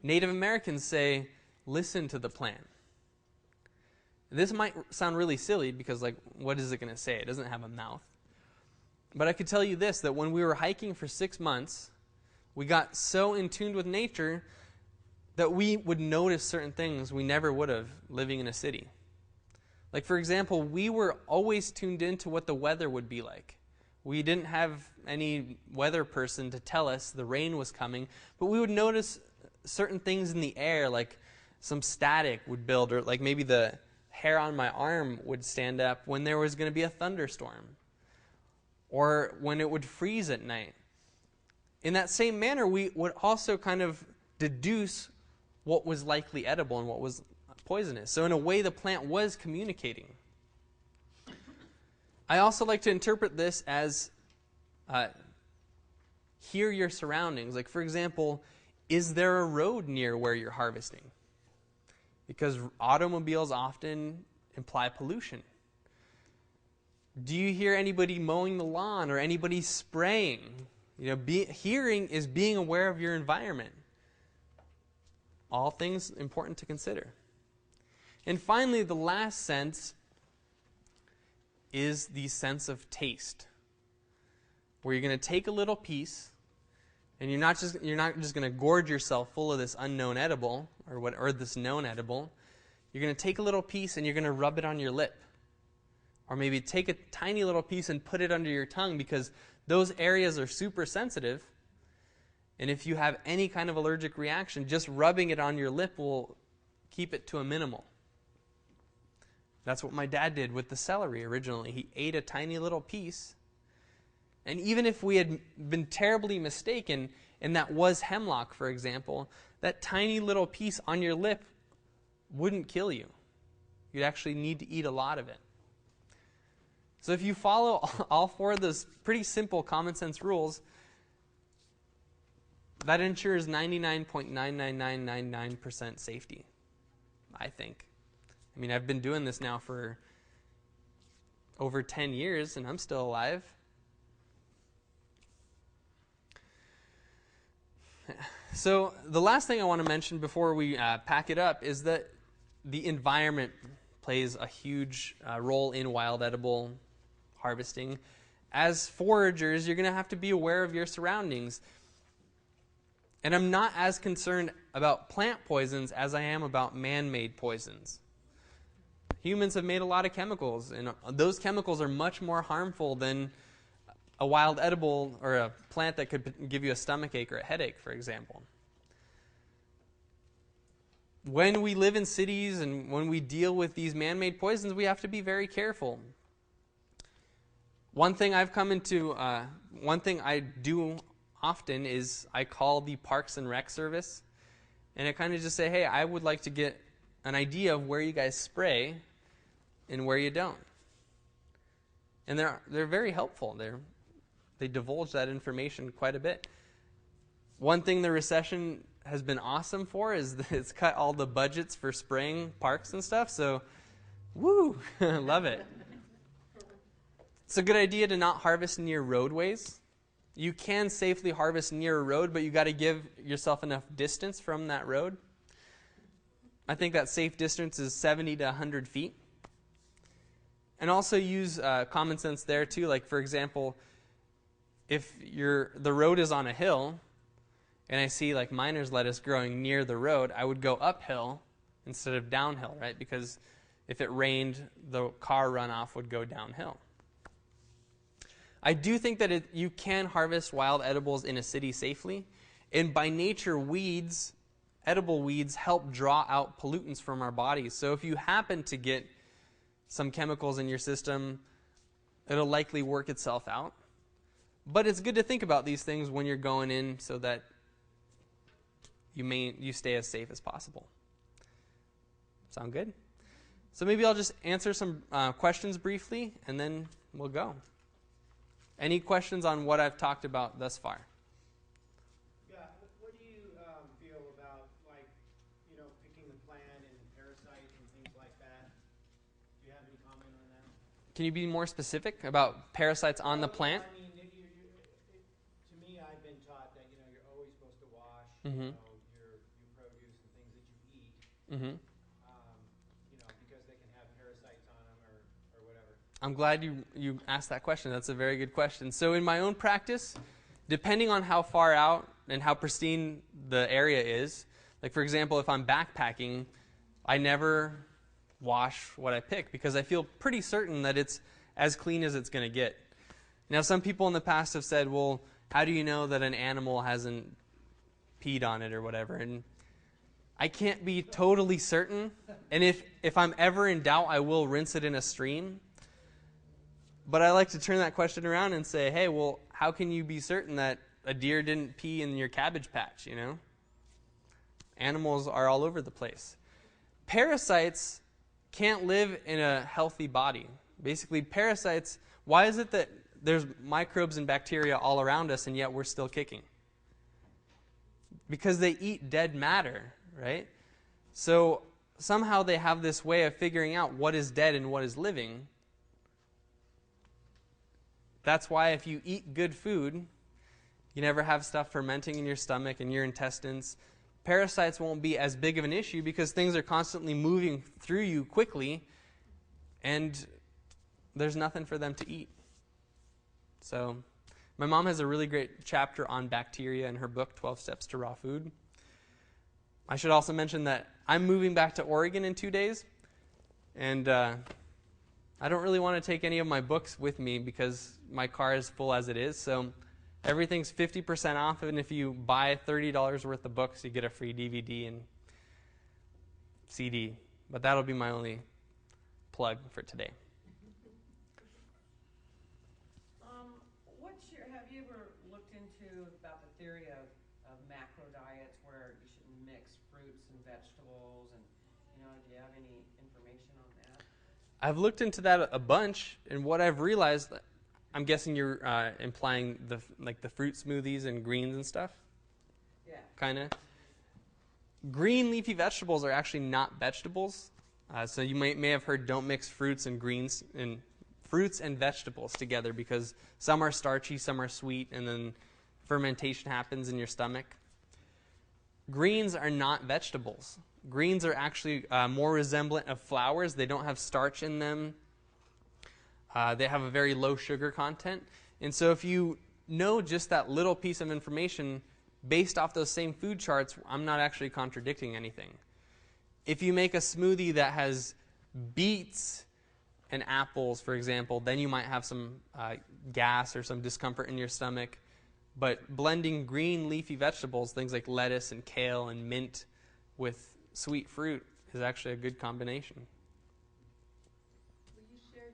Native Americans say, listen to the plant. This might sound really silly because, like, what is it going to say? It doesn't have a mouth. But I could tell you this, that when we were hiking for 6 months, we got so in tune with nature that we would notice certain things we never would have living in a city. Like, for example, we were always tuned into what the weather would be like. We didn't have any weather person to tell us the rain was coming, but we would notice certain things in the air, like some static would build, or like maybe the hair on my arm would stand up when there was going to be a thunderstorm, or when it would freeze at night. In that same manner, we would also kind of deduce what was likely edible and what was poisonous. So in a way, the plant was communicating. I also like to interpret this as hear your surroundings. Like, for example, is there a road near where you're harvesting? Because automobiles often imply pollution. Do you hear anybody mowing the lawn or anybody spraying? Hearing is being aware of your environment. All things important to consider. And finally, the last sense is the sense of taste, where you're going to take a little piece, and you're not just going to gorge yourself full of this unknown edible or this known edible. You're going to take a little piece and you're going to rub it on your lip, or maybe take a tiny little piece and put it under your tongue, because those areas are super sensitive. And if you have any kind of allergic reaction, just rubbing it on your lip will keep it to a minimal. That's what my dad did with the celery originally. He ate a tiny little piece. And even if we had been terribly mistaken, and that was hemlock, for example, that tiny little piece on your lip wouldn't kill you. You'd actually need to eat a lot of it. So if you follow all 4 of those pretty simple common sense rules, that ensures 99.99999% safety, I think. I mean, I've been doing this now for over 10 years, and I'm still alive. So the last thing I want to mention before we pack it up is that the environment plays a huge role in wild edible harvesting. As foragers, you're going to have to be aware of your surroundings. And I'm not as concerned about plant poisons as I am about man-made poisons. Humans have made a lot of chemicals, and those chemicals are much more harmful than a wild edible or a plant that could give you a stomachache or a headache, for example. When we live in cities and when we deal with these man-made poisons, we have to be very careful. One thing I do often is I call the Parks and Rec service, and I kind of just say, hey, I would like to get an idea of where you guys spray and where you don't. And they're very helpful. They divulge that information quite a bit. One thing the recession has been awesome for is that it's cut all the budgets for spraying parks and stuff. So, woo, love it. It's a good idea to not harvest near roadways. You can safely harvest near a road, but you got to give yourself enough distance from that road. I think that safe distance is 70 to 100 feet. And also use common sense there too. Like, for example, if the road is on a hill and I see like miner's lettuce growing near the road, I would go uphill instead of downhill, right? Because if it rained, the car runoff would go downhill. I do think that you can harvest wild edibles in a city safely. And by nature, edible weeds help draw out pollutants from our bodies. So if you happen to get some chemicals in your system, it'll likely work itself out. But it's good to think about these things when you're going in so that you stay as safe as possible. Sound good? So maybe I'll just answer some questions briefly, and then we'll go. Any questions on what I've talked about thus far? Yeah, what do you feel about, like, picking the plant and parasites and things like that? Do you have any comment on that? Can you be more specific about parasites on the plant? I mean, to me, I've been taught that you're always supposed to wash Mm-hmm. your produce and things that you eat, Mm-hmm. because they can have parasites on them or whatever. I'm glad you asked that question. That's a very good question. So in my own practice, depending on how far out and how pristine the area is, like for example, if I'm backpacking, I never wash what I pick because I feel pretty certain that it's as clean as it's going to get. Now, some people in the past have said, well, how do you know that an animal hasn't peed on it or whatever? And I can't be totally certain. And if I'm ever in doubt, I will rinse it in a stream. But I like to turn that question around and say, hey, well, how can you be certain that a deer didn't pee in your cabbage patch, Animals are all over the place. Parasites can't live in a healthy body. Basically, parasites, why is it that there's microbes and bacteria all around us and yet we're still kicking? Because they eat dead matter, right? So somehow they have this way of figuring out what is dead and what is living. That's why if you eat good food, you never have stuff fermenting in your stomach and your intestines. Parasites won't be as big of an issue because things are constantly moving through you quickly and there's nothing for them to eat. So my mom has a really great chapter on bacteria in her book, 12 Steps to Raw Food. I should also mention that I'm moving back to Oregon in 2 days, and I don't really want to take any of my books with me because my car is full as it is, so everything's 50% off, and if you buy $30 worth of books, you get a free DVD and CD. But that'll be my only plug for today. Have you ever looked into about the theory of macro diets where you should mix fruits and vegetables and, do you have any information on that? I've looked into that a bunch, and what I've realized, I'm guessing you're implying the fruit smoothies and greens and stuff? Yeah. Kind of. Green leafy vegetables are actually not vegetables. So you may have heard don't mix fruits and greens and fruits and vegetables together because some are starchy, some are sweet, and then fermentation happens in your stomach. Greens are not vegetables. Greens are actually more resemblant of flowers. They don't have starch in them. They have a very low sugar content. And so if you know just that little piece of information based off those same food charts, I'm not actually contradicting anything. If you make a smoothie that has beets and apples, for example, then you might have some gas or some discomfort in your stomach. But blending green leafy vegetables, things like lettuce and kale and mint with sweet fruit is actually a good combination. Will you share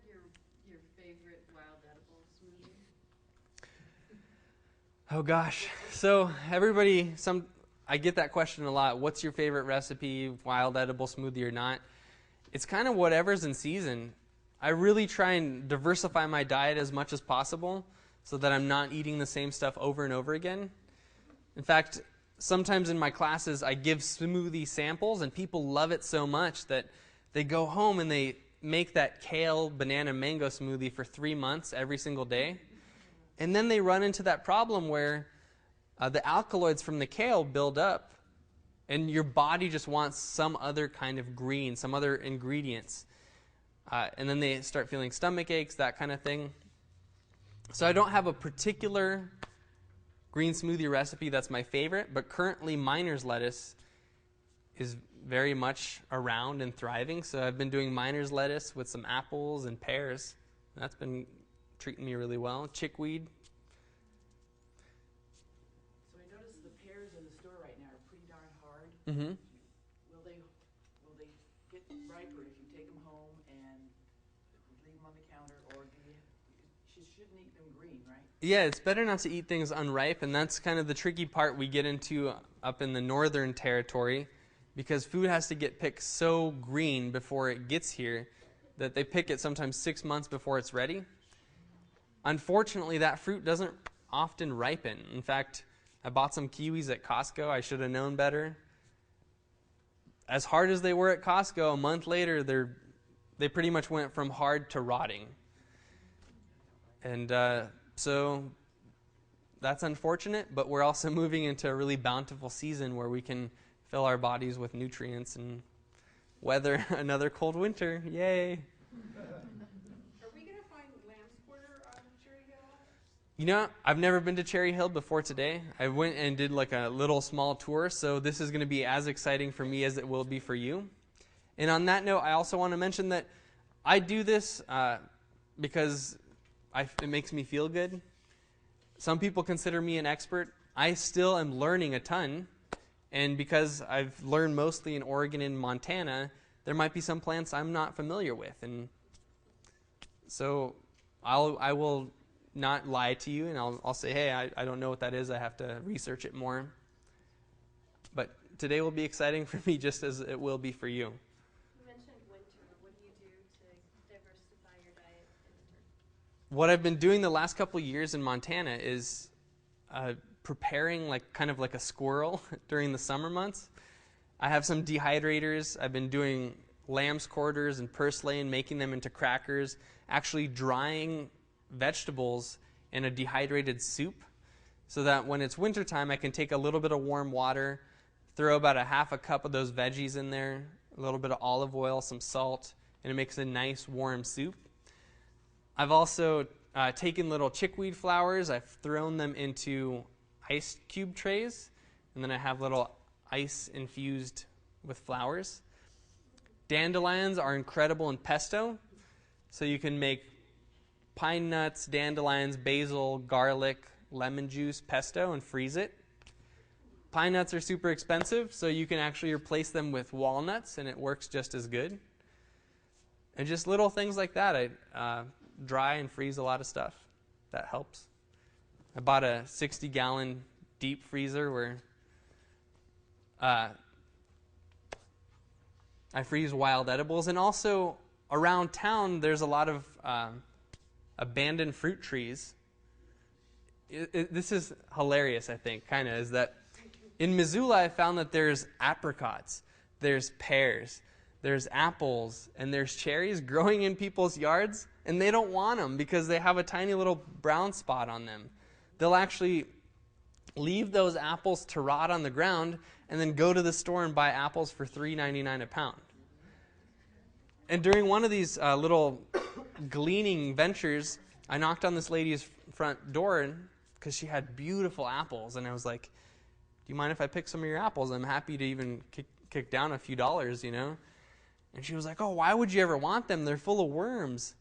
your favorite wild edible smoothie? Oh gosh. So I get that question a lot. What's your favorite recipe, wild edible smoothie or not? It's kind of whatever's in season. I really try and diversify my diet as much as possible so that I'm not eating the same stuff over and over again. In fact, sometimes in my classes I give smoothie samples and people love it so much that they go home and they make that kale banana mango smoothie for 3 months every single day. And then they run into that problem where the alkaloids from the kale build up and your body just wants some other kind of green, some other ingredients. And then they start feeling stomach aches, that kind of thing. So I don't have a particular green smoothie recipe that's my favorite, but currently miner's lettuce is very much around and thriving. So I've been doing miner's lettuce with some apples and pears. That's been treating me really well. Chickweed. So I noticed the pears in the store right now are pretty darn hard. Mm-hmm. Will they get riper if you take them home and leave them on the counter, or you shouldn't eat them green, right? Yeah, it's better not to eat things unripe, and that's kind of the tricky part we get into up in the northern territory, because food has to get picked so green before it gets here that they pick it sometimes 6 months before it's ready. Unfortunately, that fruit doesn't often ripen. In fact, I bought some kiwis at Costco. I should have known better. As hard as they were at Costco, a month later, they pretty much went from hard to rotting. And so that's unfortunate, but we're also moving into a really bountiful season where we can fill our bodies with nutrients and weather another cold winter. Yay! Are we going to find lamb's quarter on Cherry Hill? You know, I've never been to Cherry Hill before today. I went and did like a little small tour, so this is going to be as exciting for me as it will be for you. And on that note, I also want to mention that I do this because it makes me feel good. Some people consider me an expert. I still am learning a ton. And because I've learned mostly in Oregon and Montana, there might be some plants I'm not familiar with. And so I will not lie to you, and I'll say, hey, I don't know what that is. I have to research it more. But today will be exciting for me just as it will be for you. You mentioned winter. What do you do to diversify your diet in winter? What I've been doing the last couple of years in Montana is preparing kind of like a squirrel during the summer months. I have some dehydrators. I've been doing lamb's quarters and purslane, making them into crackers, actually drying vegetables in a dehydrated soup so that when it's wintertime, I can take a little bit of warm water, throw about a half a cup of those veggies in there, a little bit of olive oil, some salt, and it makes a nice warm soup. I've also taken little chickweed flowers. I've thrown them into ice cube trays, and then I have little ice infused with flowers. Dandelions are incredible in pesto, so you can make pine nuts, dandelions, basil, garlic, lemon juice, pesto, and freeze it. Pine nuts are super expensive, so you can actually replace them with walnuts, and it works just as good. And just little things like that. I dry and freeze a lot of stuff. That helps. I bought a 60-gallon deep freezer where I freeze wild edibles. And also around town, there's a lot of abandoned fruit trees. This is hilarious, I think, kind of, is that in Missoula, I found that there's apricots, there's pears, there's apples, and there's cherries growing in people's yards, and they don't want them because they have a tiny little brown spot on them. They'll actually leave those apples to rot on the ground and then go to the store and buy apples for $3.99 a pound. And during one of these little gleaning ventures, I knocked on this lady's front door because she had beautiful apples. And I was like, do you mind if I pick some of your apples? I'm happy to even kick down a few dollars, you know. And she was like, oh, why would you ever want them? They're full of worms.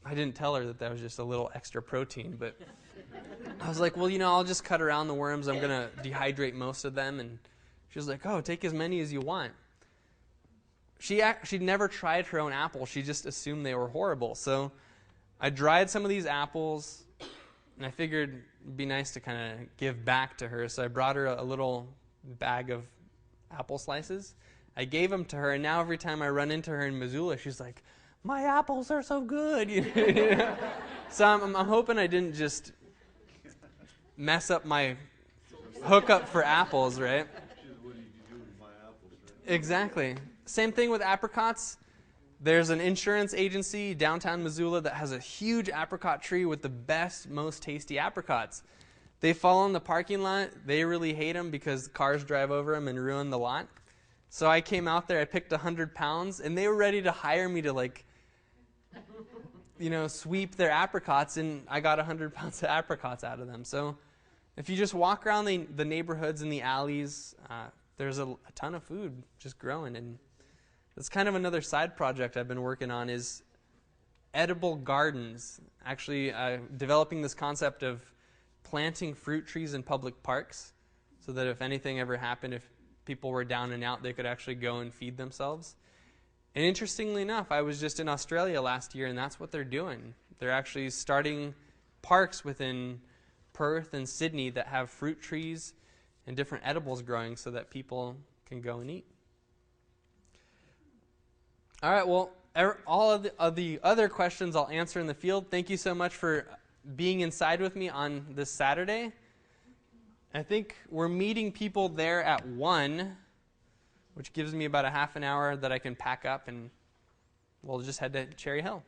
I didn't tell her that was just a little extra protein, but I was like, well, you know, I'll just cut around the worms. I'm going to dehydrate most of them. And she was like, oh, take as many as you want. She'd never tried her own apple. She just assumed they were horrible. So I dried some of these apples, and I figured it'd be nice to kind of give back to her. So I brought her a little bag of apple slices. I gave them to her, and now every time I run into her in Missoula, she's like, my apples are so good. You know? So I'm hoping I didn't just mess up my hookup for apples, right? What do you do with my apples, right? Exactly. Same thing with apricots. There's an insurance agency downtown Missoula that has a huge apricot tree with the best, most tasty apricots. They fall in the parking lot. They really hate them because cars drive over them and ruin the lot. So I came out there, I picked 100 pounds, and they were ready to hire me to sweep their apricots, and I got 100 pounds of apricots out of them. So if you just walk around the neighborhoods and the alleys, there's a ton of food just growing. And that's kind of another side project I've been working on is edible gardens. Actually, developing this concept of planting fruit trees in public parks so that if anything ever happened, if people were down and out, they could actually go and feed themselves. And interestingly enough, I was just in Australia last year, and that's what they're doing. They're actually starting parks within Perth and Sydney that have fruit trees and different edibles growing so that people can go and eat. All right, well, all of the other questions I'll answer in the field. Thank you so much for being inside with me on this Saturday. I think we're meeting people there at 1, which gives me about a half an hour that I can pack up, and we'll just head to Cherry Hill.